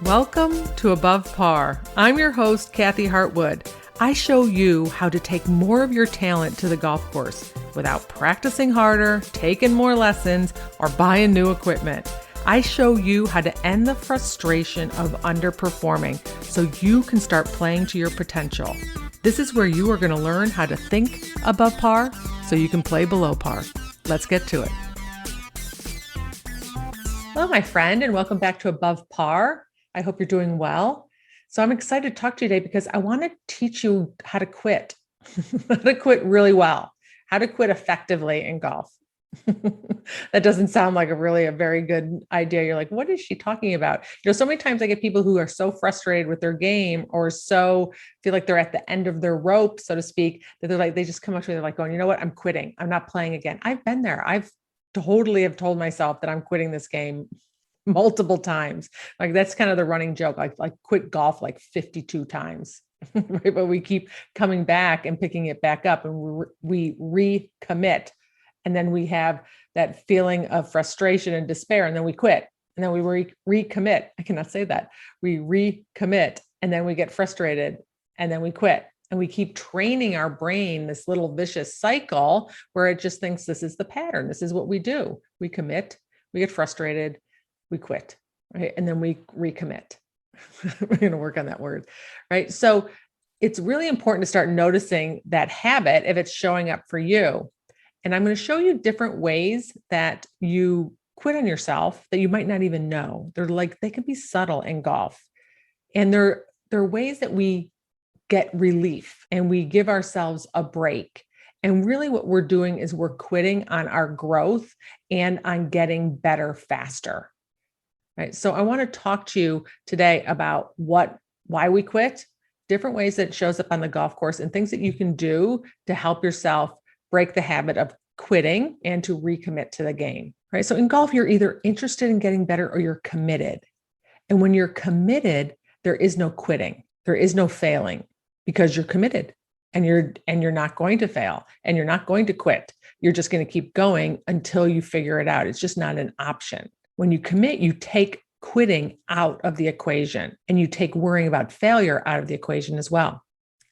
Welcome to Above Par. I'm your host, Kathy Hartwood. I show you how to take more of your talent to the golf course without practicing harder, taking more lessons, or buying new equipment. I show you how to end the frustration of underperforming so you can start playing to your potential. This is where you are going to learn how to think above par so you can play below par. Let's get to it. Hello, my friend, and welcome back to Above Par. I hope you're doing well. So I'm excited to talk to you today because I want to teach you how to quit, how to quit really well, how to quit effectively in golf. That doesn't sound like a very good idea. You're like, what is she talking about? So many times I get people who are so frustrated with their game or so feel like they're at the end of their rope, so to speak, that they just come up to me, they're like going, you know what? I'm quitting. I'm not playing again. I've been there. I've totally have told myself that I'm quitting this game multiple times. Like that's kind of the running joke. I quit golf like 52 times, right? But we keep coming back and picking it back up and we recommit. And then we have that feeling of frustration and despair. And then we quit and then we recommit. I cannot say that. We recommit and then we get frustrated and then we quit. And we keep training our brain, this little vicious cycle where it just thinks this is the pattern. This is what we do. We commit, we get frustrated, we quit, right? And then we recommit. We're going to work on that word, right? So it's really important to start noticing that habit if it's showing up for you. And I'm going to show you different ways that you quit on yourself that you might not even know. They can be subtle in golf. And they're ways that we get relief and we give ourselves a break. And really what we're doing is we're quitting on our growth and on getting better faster. Right. So I want to talk to you today about why we quit, different ways that it shows up on the golf course and things that you can do to help yourself break the habit of quitting and to recommit to the game. Right. So in golf, you're either interested in getting better or you're committed. And when you're committed, there is no quitting. There is no failing because you're committed and you're not going to fail and you're not going to quit. You're just going to keep going until you figure it out. It's just not an option. When you commit, you take quitting out of the equation and you take worrying about failure out of the equation as well.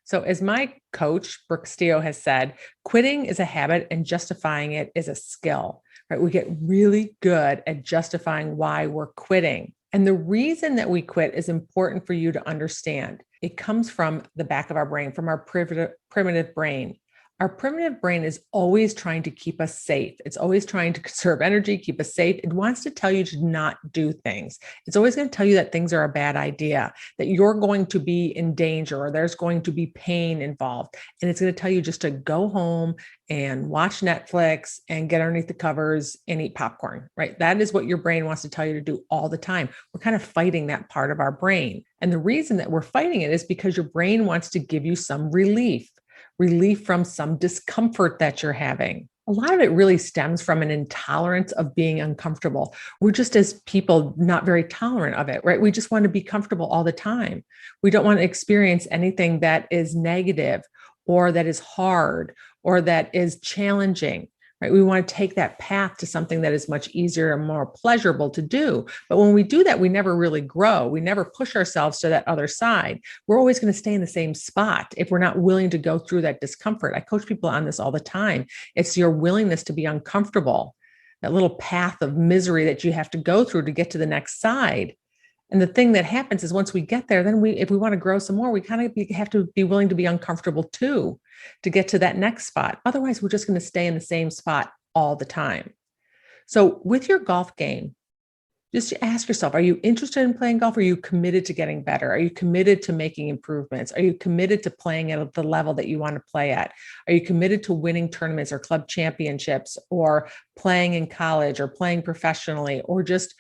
So as my coach, Brooke Steele, has said, quitting is a habit and justifying it is a skill, right? We get really good at justifying why we're quitting. And the reason that we quit is important for you to understand. It comes from the back of our brain, from our primitive brain. Our primitive brain is always trying to keep us safe. It's always trying to conserve energy, keep us safe. It wants to tell you to not do things. It's always going to tell you that things are a bad idea, that you're going to be in danger or there's going to be pain involved. And it's going to tell you just to go home and watch Netflix and get underneath the covers and eat popcorn, right? That is what your brain wants to tell you to do all the time. We're kind of fighting that part of our brain. And the reason that we're fighting it is because your brain wants to give you some relief from some discomfort that you're having. A lot of it really stems from an intolerance of being uncomfortable. We're just, as people, not very tolerant of it, right? We just want to be comfortable all the time. We don't want to experience anything that is negative or that is hard or that is challenging, right? We want to take that path to something that is much easier and more pleasurable to do. But when we do that, we never really grow. We never push ourselves to that other side. We're always going to stay in the same spot if we're not willing to go through that discomfort. I coach people on this all the time. It's your willingness to be uncomfortable, that little path of misery that you have to go through to get to the next side. And the thing that happens is once we get there, then if we want to grow some more, we kind of have to be willing to be uncomfortable too, to get to that next spot. Otherwise, we're just going to stay in the same spot all the time. So with your golf game, just ask yourself, are you interested in playing golf? Are you committed to getting better? Are you committed to making improvements? Are you committed to playing at the level that you want to play at? Are you committed to winning tournaments or club championships or playing in college or playing professionally or just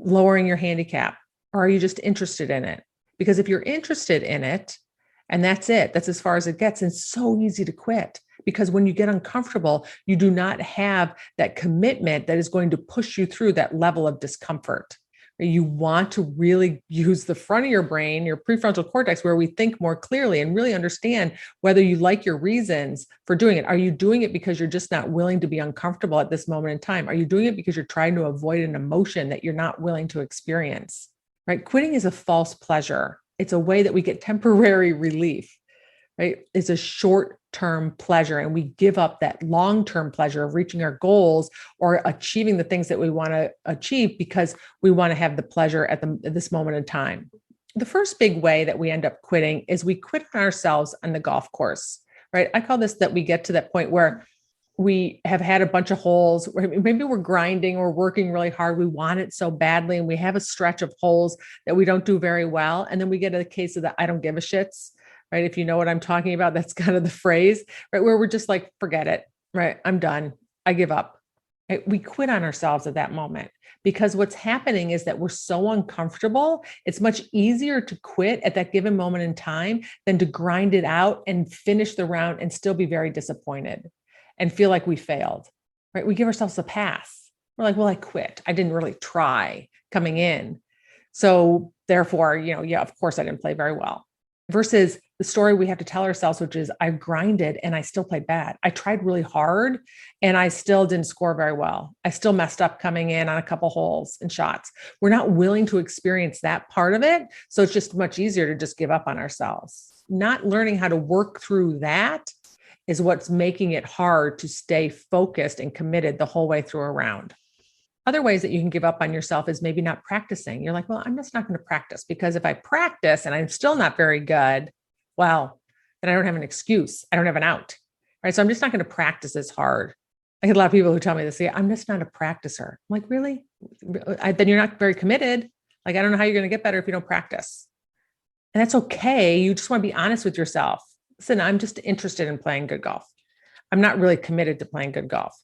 lowering your handicap? Or are you just interested in it? Because if you're interested in it, and that's it, that's as far as it gets, it's so easy to quit. Because when you get uncomfortable, you do not have that commitment that is going to push you through that level of discomfort. You want to really use the front of your brain, your prefrontal cortex, where we think more clearly and really understand whether you like your reasons for doing it. Are you doing it because you're just not willing to be uncomfortable at this moment in time? Are you doing it because you're trying to avoid an emotion that you're not willing to experience? right? Quitting is a false pleasure. It's a way that we get temporary relief, right? It's a short-term pleasure, and we give up that long-term pleasure of reaching our goals or achieving the things that we want to achieve because we want to have the pleasure at this moment in time. The first big way that we end up quitting is we quit on ourselves on the golf course, right? I call this that we get to that point where we have had a bunch of holes. Maybe we're grinding or working really hard. We want it so badly, and we have a stretch of holes that we don't do very well. And then we get a case of the I don't give a shits, right? If you know what I'm talking about, that's kind of the phrase, right? Where we're just like, forget it, right? I'm done. I give up. Right? We quit on ourselves at that moment because what's happening is that we're so uncomfortable. It's much easier to quit at that given moment in time than to grind it out and finish the round and still be very disappointed and feel like we failed, right? We give ourselves a pass. We're like, well, I quit. I didn't really try coming in. So therefore, yeah, of course I didn't play very well. Versus the story we have to tell ourselves, which is I grinded and I still played bad. I tried really hard and I still didn't score very well. I still messed up coming in on a couple holes and shots. We're not willing to experience that part of it. So it's just much easier to just give up on ourselves. Not learning how to work through that is what's making it hard to stay focused and committed the whole way through a round. Other ways that you can give up on yourself is maybe not practicing. You're like, well, I'm just not going to practice because if I practice and I'm still not very good, well, then I don't have an excuse. I don't have an out, right? So I'm just not going to practice as hard. I get a lot of people who tell me this, yeah, I'm just not a practicer. I'm like, really? Then you're not very committed. Like, I don't know how you're going to get better if you don't practice. And that's okay. You just want to be honest with yourself. Listen, I'm just interested in playing good golf. I'm not really committed to playing good golf.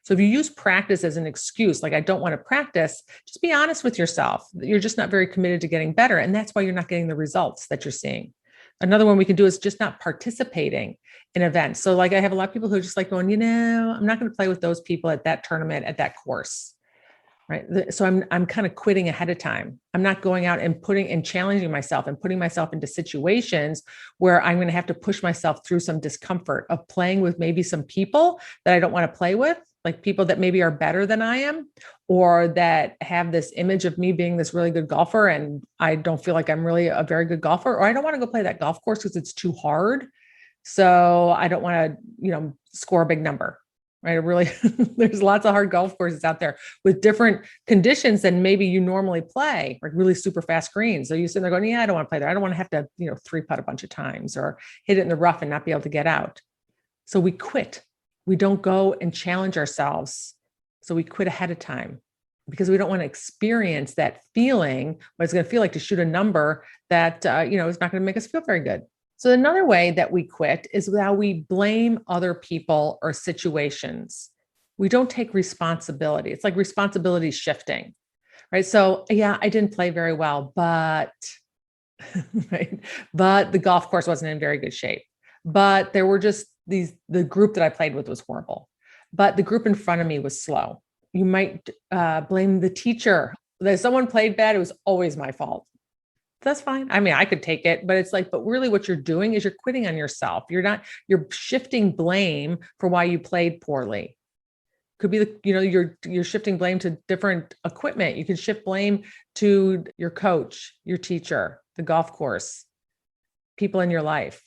So if you use practice as an excuse, like I don't want to practice, just be honest with yourself. You're just not very committed to getting better. And that's why you're not getting the results that you're seeing. Another one we can do is just not participating in events. So like I have a lot of people who are just like going, I'm not going to play with those people at that tournament, at that course. Right. So I'm kind of quitting ahead of time. I'm not going out and challenging myself and putting myself into situations where I'm going to have to push myself through some discomfort of playing with maybe some people that I don't want to play with, like people that maybe are better than I am, or that have this image of me being this really good golfer. And I don't feel like I'm really a very good golfer, or I don't want to go play that golf course because it's too hard. So I don't want to, score a big number. Right. Really, there's lots of hard golf courses out there with different conditions than maybe you normally play, like really super fast greens. So you sit there going, yeah, I don't want to play there. I don't want to have to, three putt a bunch of times or hit it in the rough and not be able to get out. So we quit. We don't go and challenge ourselves. So we quit ahead of time because we don't want to experience that feeling, what it's going to feel like to shoot a number that, is not going to make us feel very good. So another way that we quit is how we blame other people or situations. We don't take responsibility. It's like responsibility shifting, right? So yeah, I didn't play very well, but, right? But the golf course wasn't in very good shape. But there were just the group that I played with was horrible. But the group in front of me was slow. You might blame the teacher. If someone played bad, it was always my fault. That's fine. I mean, I could take it, but it's like, but really what you're doing is you're quitting on yourself. You're shifting blame for why you played poorly. Could be you're shifting blame to different equipment. You can shift blame to your coach, your teacher, the golf course, people in your life,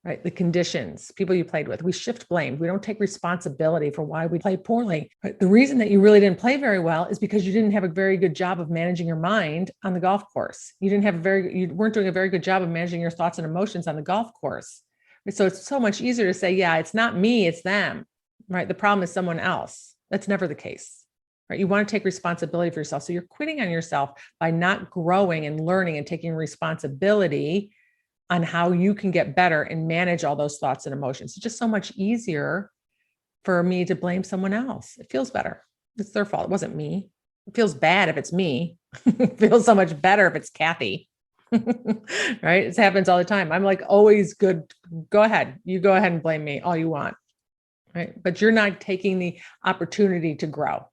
right? The conditions, people you played with. We shift blame. We don't take responsibility for why we played poorly. Right? The reason that you really didn't play very well is because you didn't have a very good job of managing your mind on the golf course. You weren't doing a very good job of managing your thoughts and emotions on the golf course. So it's so much easier to say, yeah, it's not me, it's them, right? The problem is someone else. That's never the case, right? You want to take responsibility for yourself. So you're quitting on yourself by not growing and learning and taking responsibility on how you can get better and manage all those thoughts and emotions. It's just so much easier for me to blame someone else. It feels better. It's their fault. It wasn't me. It feels bad if it's me. It feels so much better if it's Kathy. Right? It happens all the time. I'm like always good. Go ahead. You go ahead and blame me all you want. Right? But you're not taking the opportunity to grow.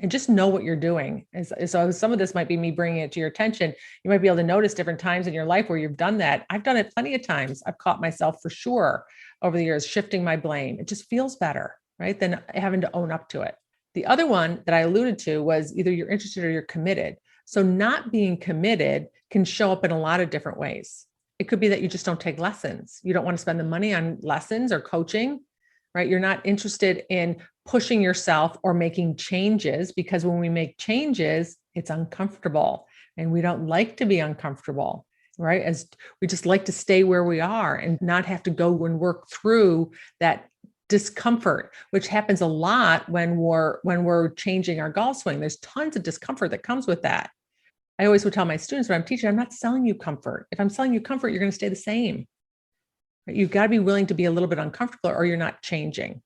And just know what you're doing. So some of this might be me bringing it to your attention. You might be able to notice different times in your life where you've done that. I've done it plenty of times. I've caught myself for sure over the years, shifting my blame. It just feels better, right? Than having to own up to it. The other one that I alluded to was either you're interested or you're committed. So not being committed can show up in a lot of different ways. It could be that you just don't take lessons. You don't want to spend the money on lessons or coaching, right? You're not interested in pushing yourself or making changes, because when we make changes, it's uncomfortable and we don't like to be uncomfortable, right? As we just like to stay where we are and not have to go and work through that discomfort, which happens a lot when we're changing our golf swing. There's tons of discomfort that comes with that. I always would tell my students when I'm teaching, I'm not selling you comfort. If I'm selling you comfort, you're going to stay the same. Right? You've got to be willing to be a little bit uncomfortable or you're not changing,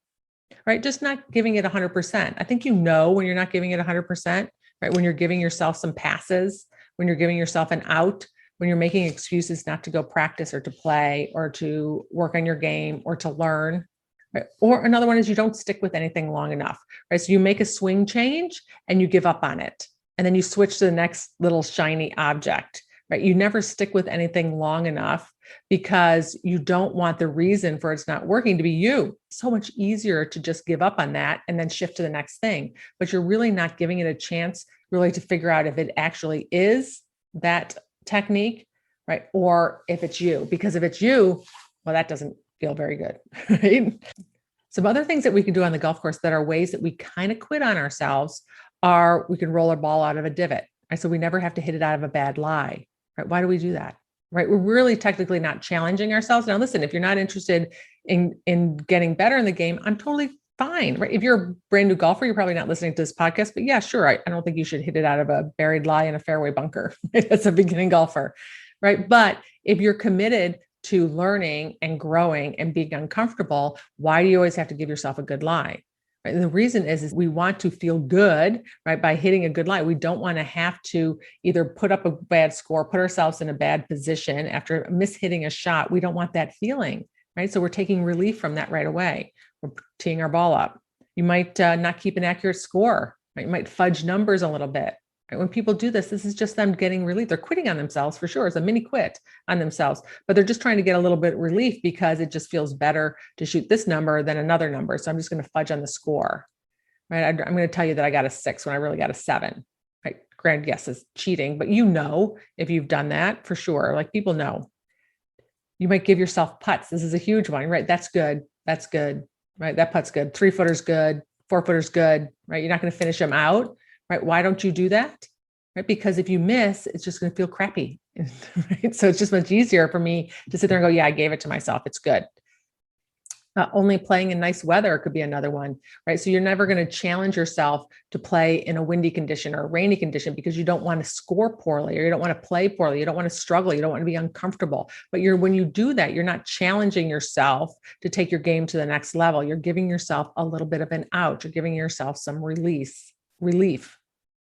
right? Just not giving it 100%. I think when you're not giving it 100%, right? When you're giving yourself some passes, when you're giving yourself an out, when you're making excuses not to go practice or to play or to work on your game or to learn. Right? Or another one is you don't stick with anything long enough, right? So you make a swing change and you give up on it. And then you switch to the next little shiny object, right? You never stick with anything long enough because you don't want the reason for it's not working to be you. It's so much easier to just give up on that and then shift to the next thing. But you're really not giving it a chance really to figure out if it actually is that technique, right? Or if it's you, because if it's you, well, that doesn't feel very good, right? Some other things that we can do on the golf course that are ways that we kind of quit on ourselves are we can roll our ball out of a divot. Right? So we never have to hit it out of a bad lie, right? Why do we do that? Right? We're really technically not challenging ourselves. Now, listen, if you're not interested in getting better in the game, I'm totally fine, right? If you're a brand new golfer, you're probably not listening to this podcast, but yeah, sure. I don't think you should hit it out of a buried lie in a fairway bunker. That's a beginning golfer, right? But if you're committed to learning and growing and being uncomfortable, why do you always have to give yourself a good lie? Right? And the reason is we want to feel good, right? By hitting a good lie. We don't want to have to either put up a bad score, put ourselves in a bad position after mishitting a shot. We don't want that feeling, right? So we're taking relief from that right away. We're teeing our ball up. You might not keep an accurate score, right? You might fudge numbers a little bit. Right? When people do this is just them getting relief. They're quitting on themselves for sure. It's a mini quit on themselves, but they're just trying to get a little bit of relief because it just feels better to shoot this number than another number. So I'm just going to fudge on the score, right? I'm going to tell you that I got a 6 when I really got a 7, right? Granted, yes, it's cheating, but if you've done that for sure, like people know. You might give yourself putts. This is a huge one, right? That's good. That's good, right? That putt's good. 3-footer's good. 4-footer's good, right? You're not going to finish them out. Right? Why don't you do that? Right? Because if you miss, it's just going to feel crappy. Right? So it's just much easier for me to sit there and go, yeah, I gave it to myself. It's good. Only playing in nice weather could be another one, right? So you're never going to challenge yourself to play in a windy condition or a rainy condition because you don't want to score poorly or you don't want to play poorly. You don't want to struggle. You don't want to be uncomfortable. But when you do that, you're not challenging yourself to take your game to the next level. You're giving yourself a little bit of an out. You're giving yourself some relief.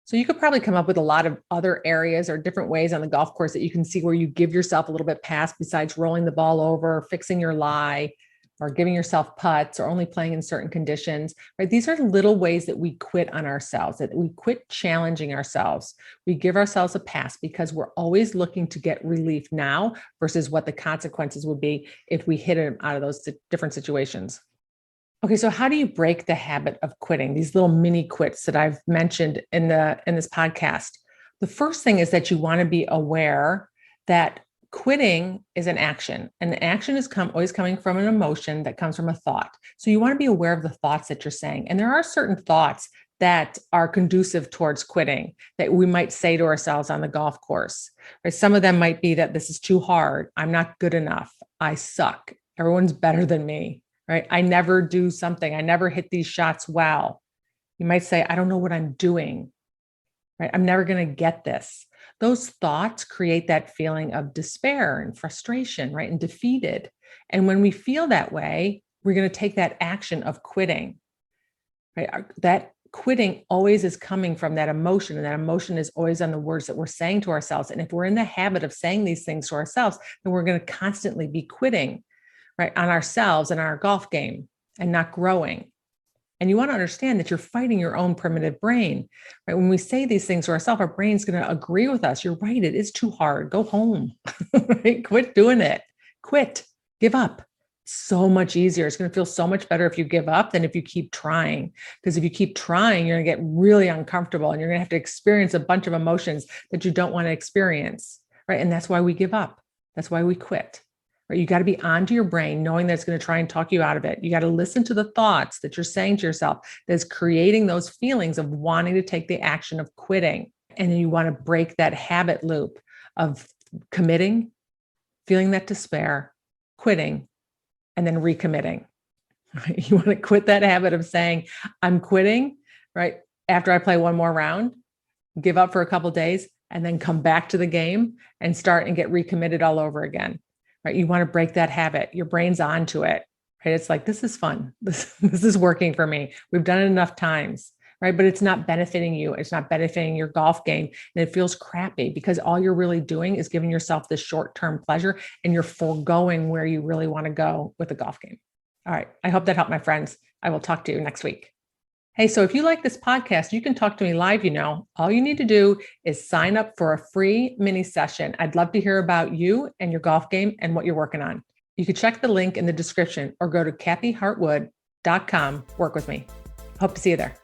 So you could probably come up with a lot of other areas or different ways on the golf course that you can see where you give yourself a little bit pass besides rolling the ball over, fixing your lie, or giving yourself putts, or only playing in certain conditions, right? These are little ways that we quit on ourselves, that we quit challenging ourselves. We give ourselves a pass because we're always looking to get relief now versus what the consequences would be if we hit them out of those different situations. Okay, so how do you break the habit of quitting? These little mini quits that I've mentioned in this podcast. The first thing is that you want to be aware that quitting is an action, and the action is always coming from an emotion that comes from a thought. So you want to be aware of the thoughts that you're saying, and there are certain thoughts that are conducive towards quitting that we might say to ourselves on the golf course. Right? Some of them might be that this is too hard. I'm not good enough. I suck. Everyone's better than me. Right? I never do something. I never hit these shots well. You might say, I don't know what I'm doing. Right? I'm never going to get this. Those thoughts create that feeling of despair and frustration, right? And defeated. And when we feel that way, we're going to take that action of quitting. Right? That quitting always is coming from that emotion, and that emotion is always on the words that we're saying to ourselves. And if we're in the habit of saying these things to ourselves, then we're going to constantly be quitting, right, on ourselves and our golf game and not growing. And you want to understand that you're fighting your own primitive brain, right? When we say these things to ourselves, our brain's going to agree with us. You're right. It is too hard. Go home, right? Quit doing it. Quit, give up, so much easier. It's going to feel so much better if you give up than if you keep trying. Because if you keep trying, you're going to get really uncomfortable and you're going to have to experience a bunch of emotions that you don't want to experience, right? And that's why we give up. That's why we quit. Right? You got to be onto your brain, knowing that it's going to try and talk you out of it. You got to listen to the thoughts that you're saying to yourself that's creating those feelings of wanting to take the action of quitting. And then you want to break that habit loop of committing, feeling that despair, quitting, and then recommitting. Right? You want to quit that habit of saying, I'm quitting, right? After I play one more round, give up for a couple of days, and then come back to the game and start and get recommitted all over again. Right? You want to break that habit. Your brain's onto it. Right? It's like, this is fun. This is working for me. We've done it enough times. Right? But it's not benefiting you. It's not benefiting your golf game. And it feels crappy because all you're really doing is giving yourself this short-term pleasure and you're foregoing where you really want to go with the golf game. All right. I hope that helped, my friends. I will talk to you next week. Hey, so if you like this podcast, you can talk to me live. All you need to do is sign up for a free mini session. I'd love to hear about you and your golf game and what you're working on. You can check the link in the description or go to kathyhartwood.com. Work with me. Hope to see you there.